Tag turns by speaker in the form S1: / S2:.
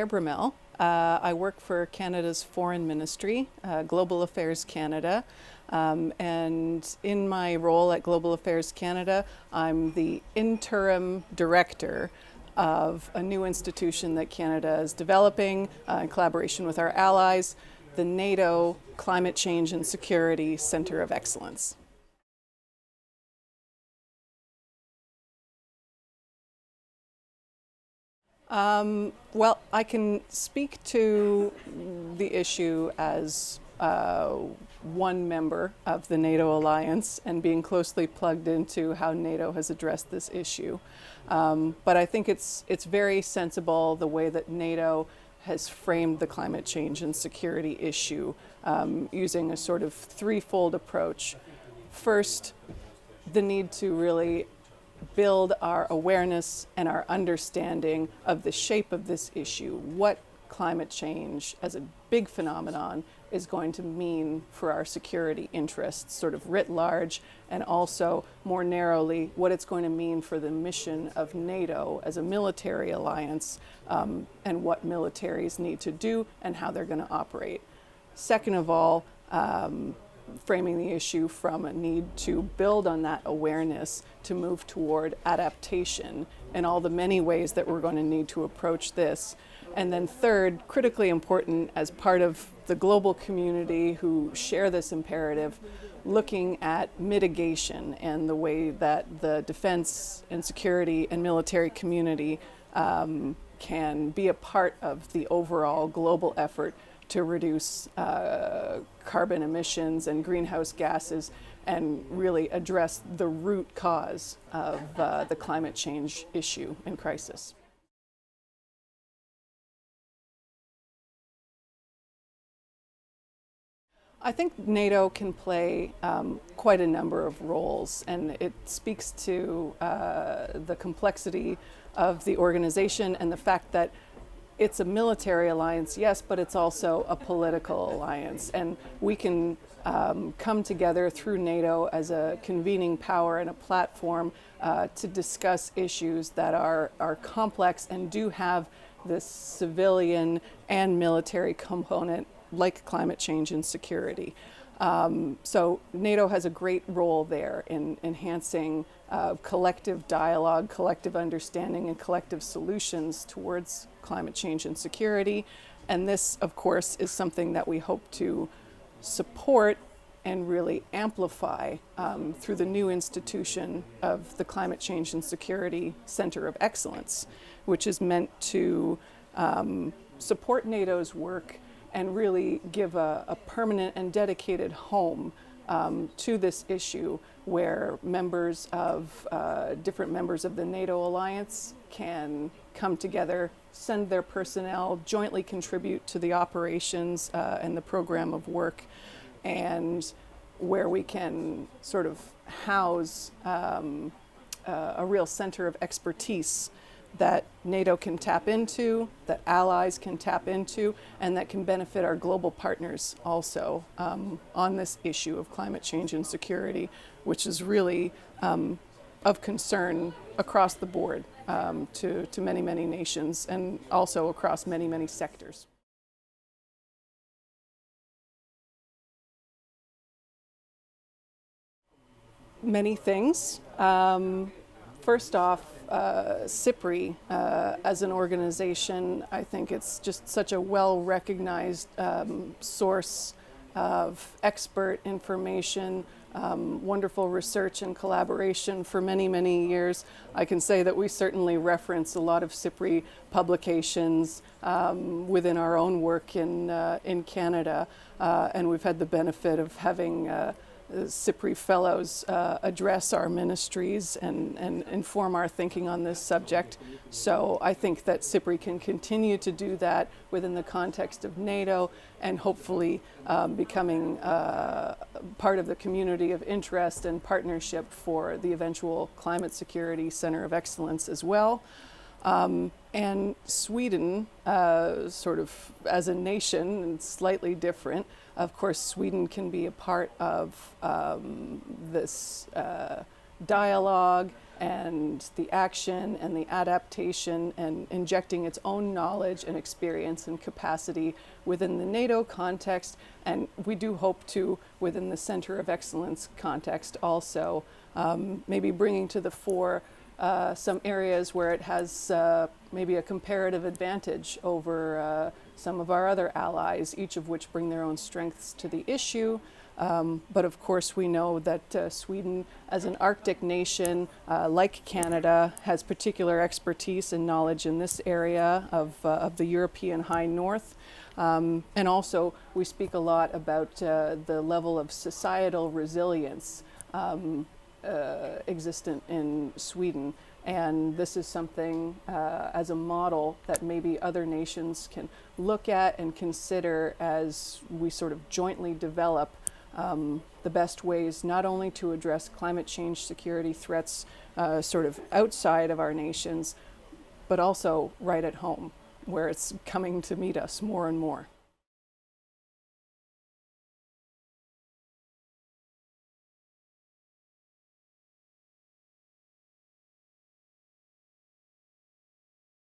S1: Blair Brimmell. I work for Canada's Foreign Ministry, Global Affairs Canada, and in my role at Global Affairs Canada, I'm the Interim Director of a new institution that Canada is developing in collaboration with our allies, the NATO Climate Change and Security Center of Excellence. Well, I can speak to the issue as one member of the NATO alliance and being closely plugged into how NATO has addressed this issue. But I think it's very sensible the way that NATO has framed the climate change and security issue using a sort of threefold approach. First, the need to really build our awareness and our understanding of the shape of this issue, what climate change as a big phenomenon is going to mean for our security interests, sort of writ large, and also more narrowly, what it's going to mean for the mission of NATO as a military alliance, and what militaries need to do and how they're going to operate. Second of all, framing the issue from a need to build on that awareness to move toward adaptation in all the many ways that we're going to need to approach this. And then third, critically important as part of the global community who share this imperative, looking at mitigation and the way that the defense and security and military community can be a part of the overall global effort to reduce carbon emissions and greenhouse gases and really address the root cause of the climate change issue and crisis. I think NATO can play quite a number of roles, and it speaks to the complexity of the organization and the fact that it's a military alliance, yes, but it's also a political alliance. And we can come together through NATO as a convening power and a platform to discuss issues that are complex and do have this civilian and military component, like climate change and security. So NATO has a great role there in enhancing collective dialogue, collective understanding, and collective solutions towards climate change and security. And this, of course, is something that we hope to support and really amplify through the new institution of the Climate Change and Security Center of Excellence, which is meant to support NATO's work and really give a permanent and dedicated home to this issue where members of different members of the NATO alliance can come together, send their personnel, jointly contribute to the operations and the program of work, and where we can sort of house a real center of expertise that NATO can tap into, that allies can tap into, and that can benefit our global partners also on this issue of climate change and security, which is really of concern across the board to many, many nations and also across many, many sectors. Many things. First off, SIPRI as an organization, I think it's just such a well-recognized source of expert information, wonderful research and collaboration for many, many years. I can say that we certainly reference a lot of SIPRI publications within our own work in Canada, and we've had the benefit of having SIPRI fellows address our ministries and inform our thinking on this subject. So I think that SIPRI can continue to do that within the context of NATO and hopefully becoming part of the community of interest and partnership for the eventual Climate Security Center of Excellence as well. And Sweden, sort of as a nation, and slightly different. Of course, Sweden can be a part of this dialogue and the action and the adaptation and injecting its own knowledge and experience and capacity within the NATO context, and we do hope to within the Center of Excellence context also, maybe bringing to the fore some areas where it has maybe a comparative advantage over some of our other allies, each of which bring their own strengths to the issue. But of course we know that Sweden, as an Arctic nation, like Canada, has particular expertise and knowledge in this area of the European high north. And also we speak a lot about the level of societal resilience existent in Sweden. And this is something as a model that maybe other nations can look at and consider as we sort of jointly develop the best ways not only to address climate change security threats sort of outside of our nations, but also right at home, where it's coming to meet us more and more.